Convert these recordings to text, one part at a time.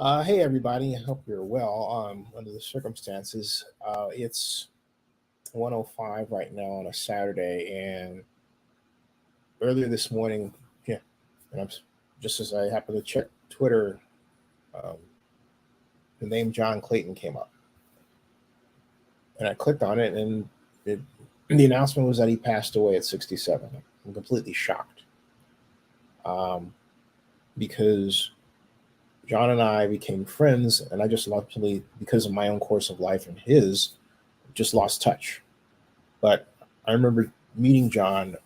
Hey everybody, I hope you're well. Under the circumstances, it's 1:05 right now on a Saturday, and earlier this morning, yeah, and just as I happened to check Twitter, um, the name John Clayton came up, and I clicked on it, and it, the announcement was that he passed away at 67. I'm completely shocked, um, because John and I became friends, and I just luckily, because of my own course of life and his, just lost touch. But I remember meeting John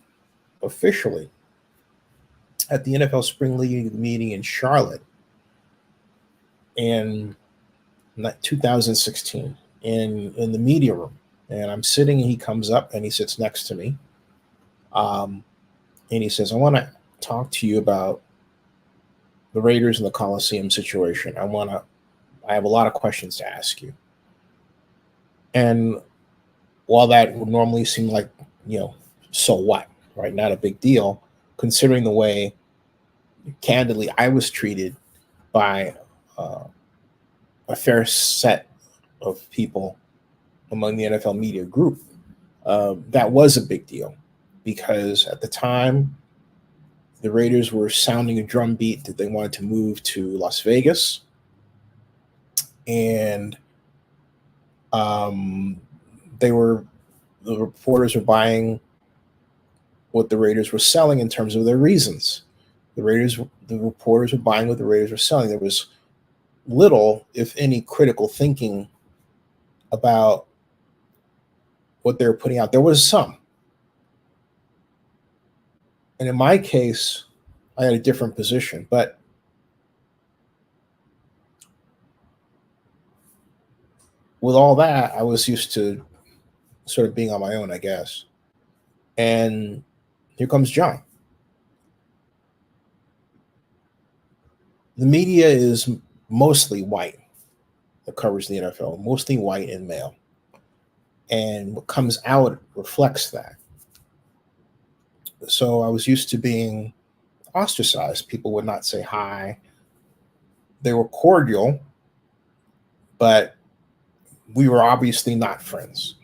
officially at the NFL Spring League meeting in Charlotte in 2016 in the media room. And I'm sitting, and he comes up and he sits next to me. Um, and he says, I want to talk to you about the Raiders and the Coliseum situation. I have a lot of questions to ask you. And while that would normally seem like, you know, so what, right? Not a big deal, considering the way, candidly, I was treated by uh, a fair set of people among the NFL media group. That was a big deal because at the time, the Raiders were sounding a drumbeat that they wanted to move to Las Vegas, and um, they were the reporters were buying what the Raiders were selling in terms of their reasons. The reporters were buying what the Raiders were selling. There was little, if any, critical thinking about what they were putting out. There was some. And in my case, I had a different position. But with all that, I was used to sort of being on my own, I guess. And here comes John. The media is mostly white that covers the NFL, mostly white and male. And what comes out reflects that. So I was used to being ostracized. People would not say hi. They were cordial, but we were obviously not friends.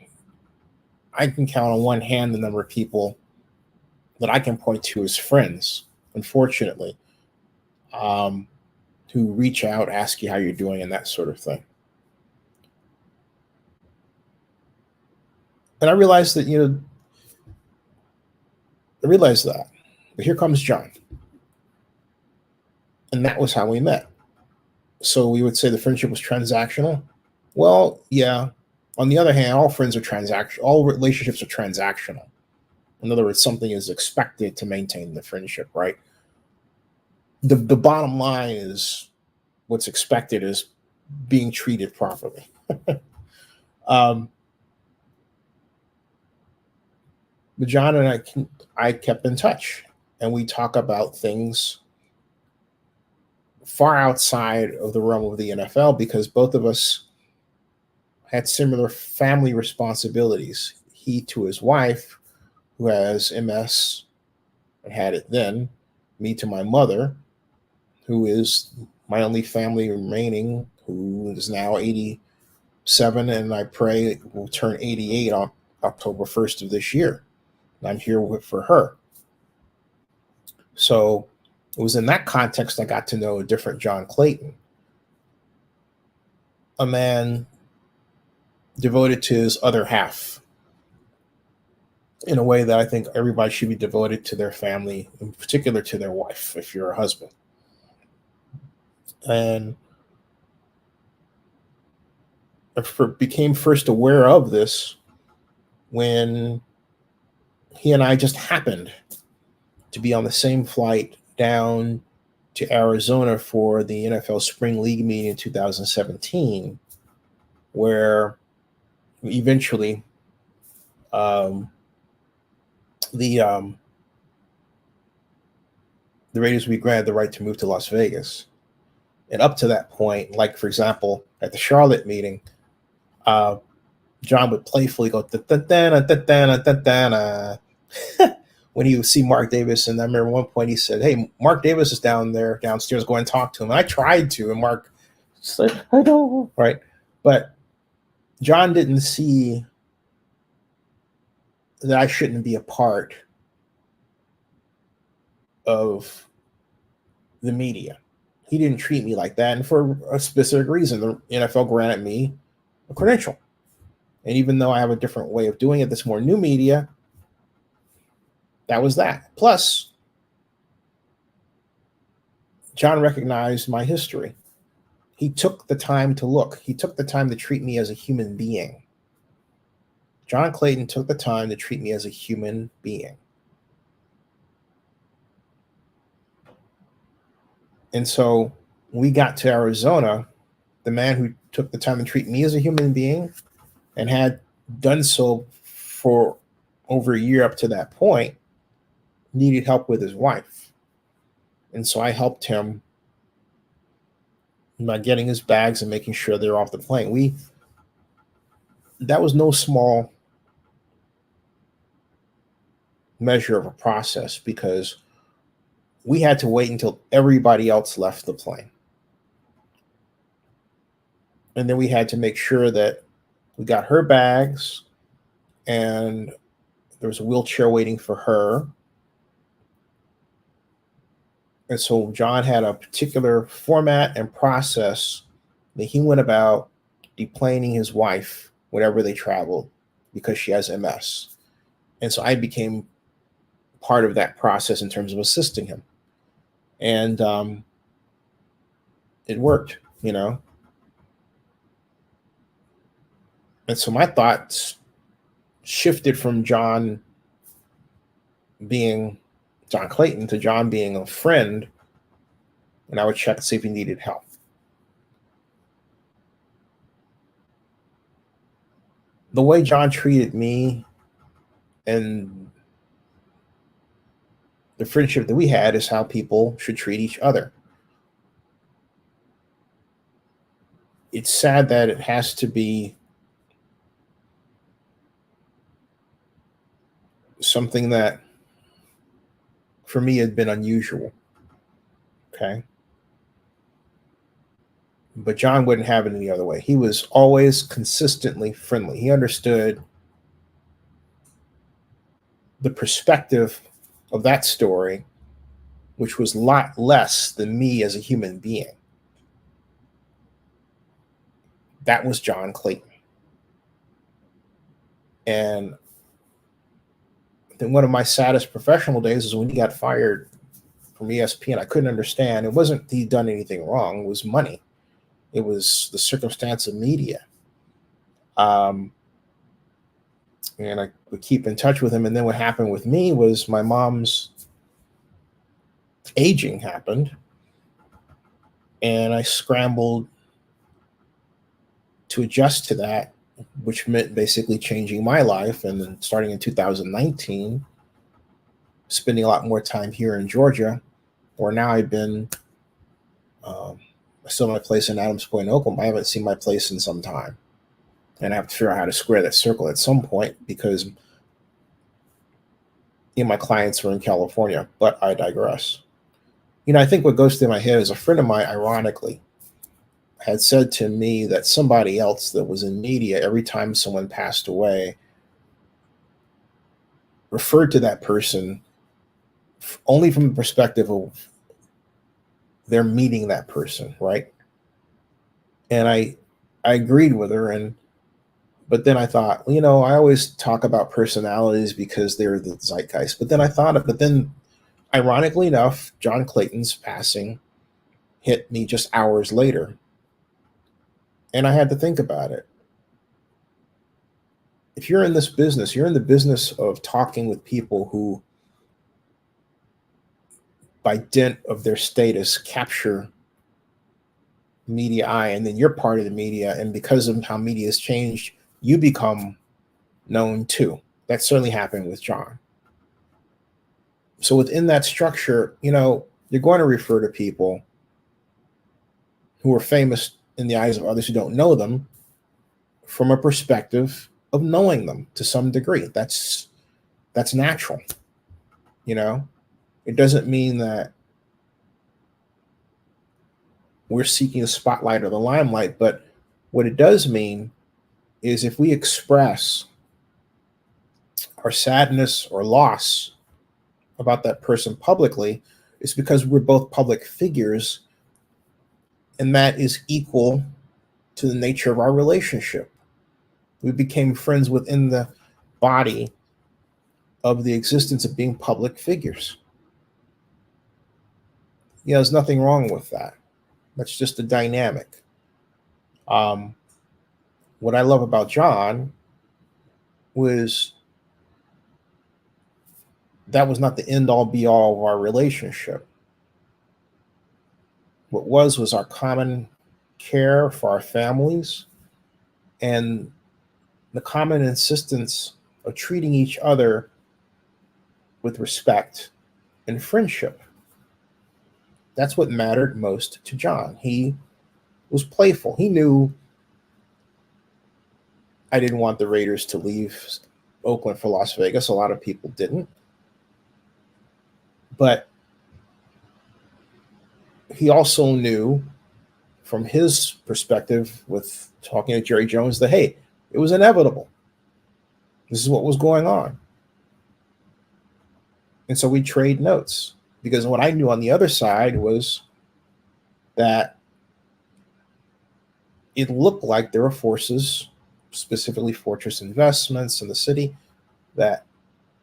I can count on one hand the number of people that I can point to as friends, unfortunately, um, who reach out, ask you how you're doing, and that sort of thing. And I realized that, I realized that. But here comes John. And that was how we met. So we would say the friendship was transactional. Well, yeah. On the other hand, all friends are transactional. All relationships are transactional. In other words, something is expected to maintain the friendship, right? The bottom line is what's expected is being treated properly. um, but John and I kept in touch, and we talk about things far outside of the realm of the NFL because both of us had similar family responsibilities. He to his wife, who has MS and had it then, me to my mother, who is my only family remaining, who is now 87, and I pray will turn 88 on October 1st of this year. And I'm here for her. So it was in that context I got to know a different John Clayton, a man devoted to his other half in a way that I think everybody should be devoted to their family, in particular to their wife, if you're a husband. And I became first aware of this when he and I just happened to be on the same flight down to Arizona for the NFL Spring League meeting in 2017, where eventually um, the the Raiders would be granted the right to move to Las Vegas. And up to that point, like for example, at the Charlotte meeting, uh, John would playfully go when he would see Mark Davis. And I remember one point he said, "Hey, Mark Davis is down there downstairs. Go and talk to him." And I tried to, and Mark It's like, I know, right? But John didn't see that I shouldn't be a part of the media. He didn't treat me like that, and for a specific reason, the NFL granted me a credential. And even though I have a different way of doing it, that's more new media, that was that. Plus, John recognized my history. He took the time to look. He took the time to treat me as a human being. John Clayton took the time to treat me as a human being. And so we got to Arizona, the man who took the time to treat me as a human being and had done so for over a year up to that point, needed help with his wife. And so I helped him by getting his bags and making sure they're off the plane. That was no small measure of a process because we had to wait until everybody else left the plane. And then we had to make sure that we got her bags and there was a wheelchair waiting for her. And so John had a particular format and process that he went about deplaning his wife whenever they traveled because she has MS. And so I became part of that process in terms of assisting him. And it worked, you know. And so my thoughts shifted from John being John Clayton to John being a friend, and I would check to see if he needed help. The way John treated me and the friendship that we had is how people should treat each other. It's sad that it has to be something that for me had been unusual. Okay. But John wouldn't have it any other way. He was always consistently friendly. He understood the perspective of that story, which was a lot less than me as a human being. That was John Clayton. And then one of my saddest professional days is when he got fired from ESPN. I couldn't understand. It wasn't he'd done anything wrong. It was money. It was the circumstance of media. Um, and I would keep in touch with him. And then what happened with me was my mom's aging happened. And I scrambled to adjust to that, which meant basically changing my life. And then starting in 2019, spending a lot more time here in Georgia, where now I've been I still have my place in Adams Point, Oklahoma. I haven't seen my place in some time. And I have to figure out how to square that circle at some point because my clients are in California, but I digress. I think what goes through my head is a friend of mine, ironically, had said to me that somebody else that was in media, every time someone passed away, referred to that person only from the perspective of they're meeting that person, right? And I agreed with her, but then I thought, I always talk about personalities because they're the zeitgeist. But then ironically enough, John Clayton's passing hit me just hours later. And I had to think about it. If you're in this business, you're in the business of talking with people who, by dint of their status, capture media eye, and then you're part of the media. And because of how media has changed, you become known too. That certainly happened with John. So within that structure, you're going to refer to people who are famous in the eyes of others who don't know them from a perspective of knowing them to some degree. That's natural. It doesn't mean that we're seeking the spotlight or the limelight. But what it does mean is if we express our sadness or loss about that person publicly, it's because we're both public figures, and that is equal to the nature of our relationship. We became friends within the body of the existence of being public figures. There's nothing wrong with that. That's just a dynamic. What I love about John was that was not the end all be all of our relationship. What was our common care for our families and the common insistence of treating each other with respect and friendship. That's what mattered most to John. He was playful. He knew I didn't want the Raiders to leave Oakland for Las Vegas. A lot of people didn't. But he also knew from his perspective with talking to Jerry Jones that, hey, it was inevitable. This is what was going on. And so we trade notes, because what I knew on the other side was that it looked like there were forces, specifically Fortress Investments in the city, that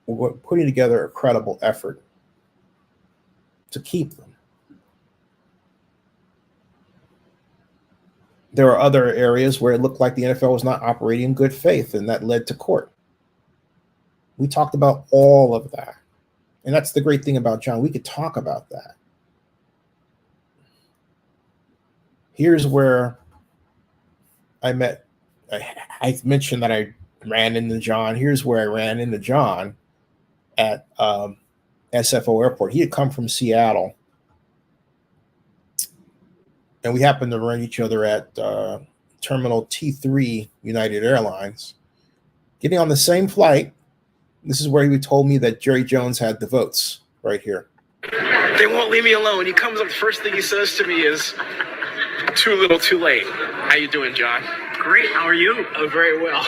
were putting together a credible effort to keep them. There are other areas where it looked like the NFL was not operating in good faith, and that led to court. We talked about all of that. And that's the great thing about John. We could talk about that. Here's where I mentioned that I ran into John. Here's where I ran into John at SFO Airport. He had come from Seattle, and we happened to run each other at Terminal T3 United Airlines. Getting on the same flight, this is where he told me that Jerry Jones had the votes right here. They won't leave me alone. He comes up, the first thing he says to me is, too little, too late. How you doing, John? Great. How are you? Oh, very well.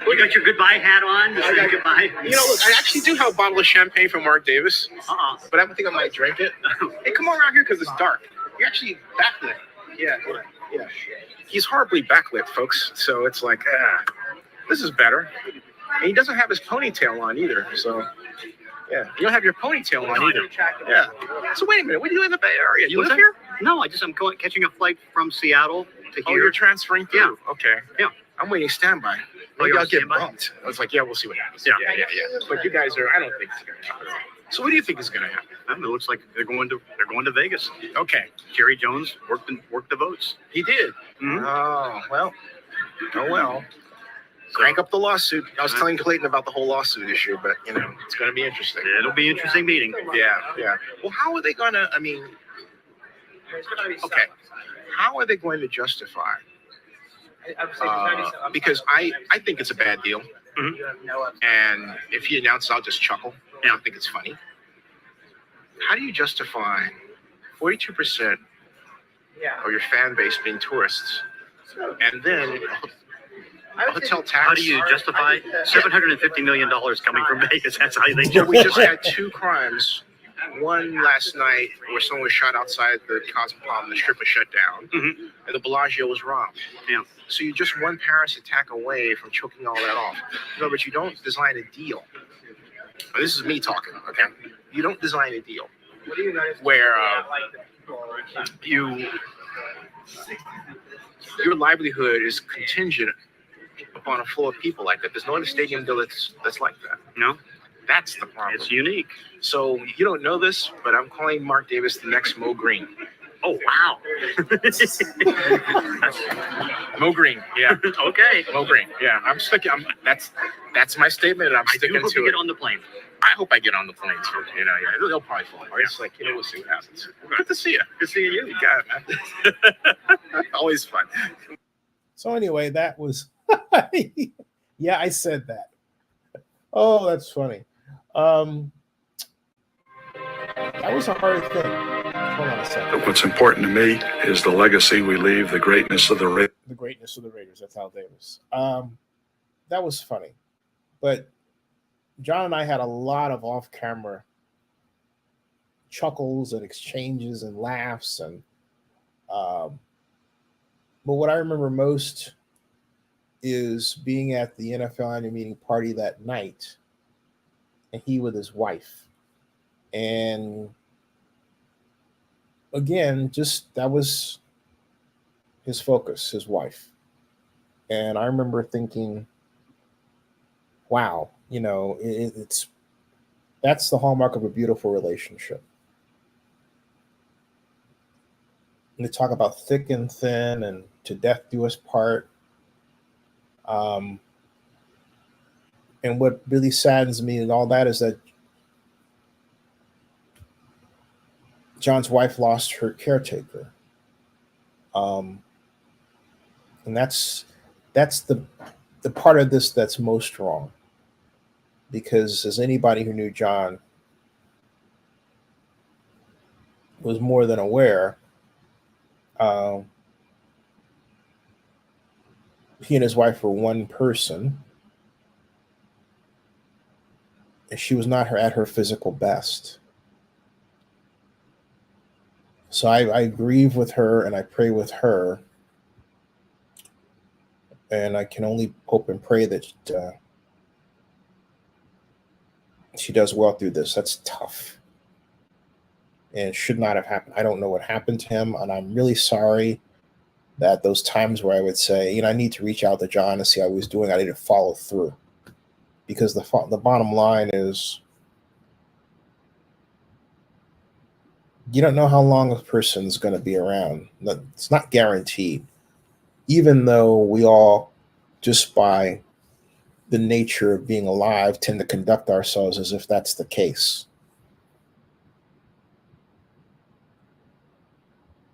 You got your goodbye hat on? I got goodbye. Look, I actually do have a bottle of champagne from Mark Davis, but I think I might drink it. Hey, come on around here because it's dark. You're actually backlit. Yeah. He's horribly backlit, folks. So it's like, this is better. And he doesn't have his ponytail on either. So, yeah. You don't have your ponytail on either. Yeah. So wait a minute. What do you do in the Bay Area? You live here? No, I'm catching a flight from Seattle to here. Oh, you're transferring through? Yeah. Okay. Yeah. I'm waiting standby. Maybe I'll get bumped. I was like, yeah, we'll see what happens. Yeah. But you guys I don't think it's going to happen. So what do you think is going to happen? It looks like they're going to Vegas. Okay. Jerry Jones worked the votes. He did. Mm-hmm. Oh well. Crank up the lawsuit. I was telling Clayton about the whole lawsuit issue, but it's going to be interesting. It'll be an interesting meeting. Yeah. Well, how are they going to? Okay. How are they going to justify? Because I think it's a bad deal. Mm-hmm. And if he announces, I'll just chuckle. I don't think it's funny. How do you justify 42% of your fan base being tourists, and then a hotel tax? How do you justify $750 million coming from Vegas? That's how they Well, we just had two crimes. One last night where someone was shot outside the Cosmopolitan, the strip was shut down, mm-hmm. and the Bellagio was robbed. Yeah. So you're just one Paris attack away from choking all that off. No, but you don't design a deal. Now, this is me talking, okay? You don't design a deal where your livelihood is contingent upon a flow of people like that. There's no other stadium deal that's like that. No. That's the problem. It's unique. So you don't know this, but I'm calling Mark Davis the next Mo Green. Oh, wow. Mo Green, yeah. Okay. Mo Green, yeah. I'm sticking. That's my statement, and I'm sticking to it. I hope you get on the plane. I hope I get on the plane too. Yeah. They'll probably fly. It's like, we'll see what happens. Good to see you. Good seeing you. You got it, man. Always fun. So anyway, that was, yeah, I said that. Oh, that's funny. That was a hard thing. Hold on a second. What's important to me is the legacy we leave, the greatness of the Raiders. The greatness of the Raiders. That's Al Davis. That was funny. But John and I had a lot of off-camera chuckles and exchanges and laughs. And but what I remember most is being at the NFL annual meeting party that night, and he with his wife. And again, just that was his focus, his wife. And I remember thinking, wow, it's that's the hallmark of a beautiful relationship. And they talk about thick and thin and to death do us part. And what really saddens me and all that is that John's wife lost her caretaker. And that's the part of this that's most wrong. Because as anybody who knew John was more than aware, he and his wife were one person, and she was not at her physical best. So I grieve with her and I pray with her, and I can only hope and pray that she does well through this. That's tough. And it should not have happened. I don't know what happened to him, and I'm really sorry that those times where I would say, I need to reach out to John and see how he was doing, I didn't follow through. Because the bottom line is, you don't know how long a person's going to be around. It's not guaranteed. Even though we all, just by the nature of being alive, tend to conduct ourselves as if that's the case.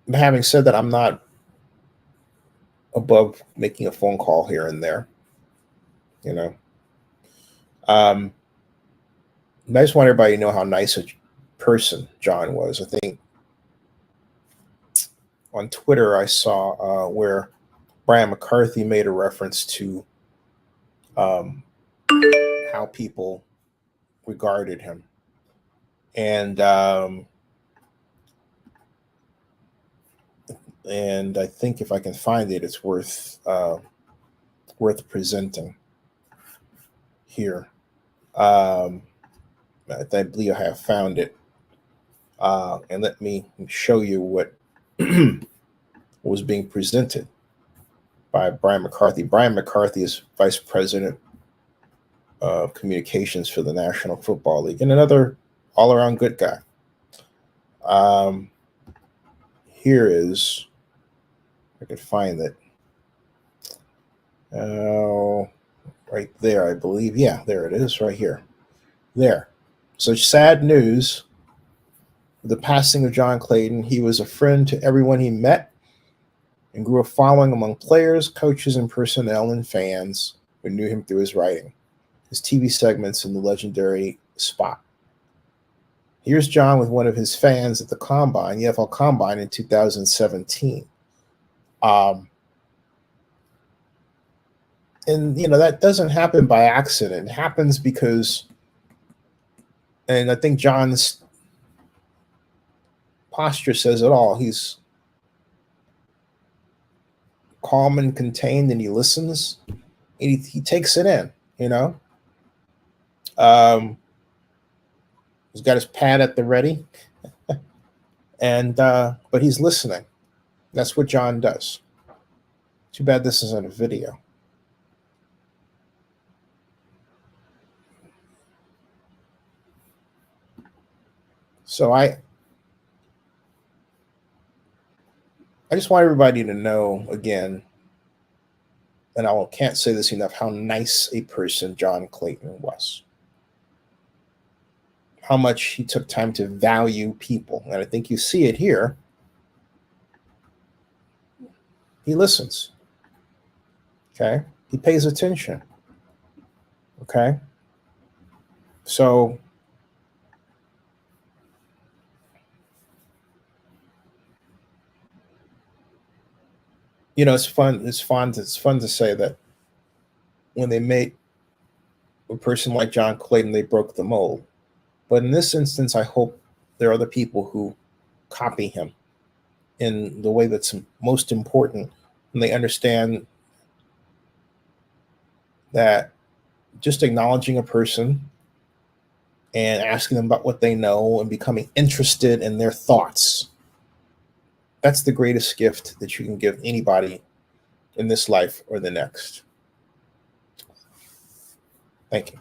But having said that, I'm not above making a phone call here and there. I just want everybody to know how nice a person John was. I think on Twitter I saw where Brian McCarthy made a reference to how people regarded him. And I think if I can find it, it's worth presenting here. I believe I have found it. And let me show you what was being presented by Brian McCarthy. Brian McCarthy is Vice President of Communications for the National Football League, and another all-around good guy. Here is, I could find it. Right there, I believe. Yeah, there it is, right here. There. So sad news. The passing of John Clayton. He was a friend to everyone he met and grew a following among players, coaches, and personnel and fans who knew him through his writing, his TV segments, and the legendary spot. Here's John with one of his fans at the Combine, the NFL Combine in 2017. And, that doesn't happen by accident. It happens because, and I think John's posture says it all. He's calm and contained, and he listens. And he takes it in, He's got his pad at the ready, and but he's listening. That's what John does. Too bad this isn't a video. So I just want everybody to know again, and I can't say this enough, how nice a person John Clayton was. How much he took time to value people. And I think you see it here. He listens. Okay? He pays attention. Okay? So it's fun. It's fun. It's fun to say that when they made a person like John Clayton, they broke the mold. But in this instance, I hope there are other people who copy him in the way that's most important, and they understand that just acknowledging a person and asking them about what they know and becoming interested in their thoughts, that's the greatest gift that you can give anybody in this life or the next. Thank you.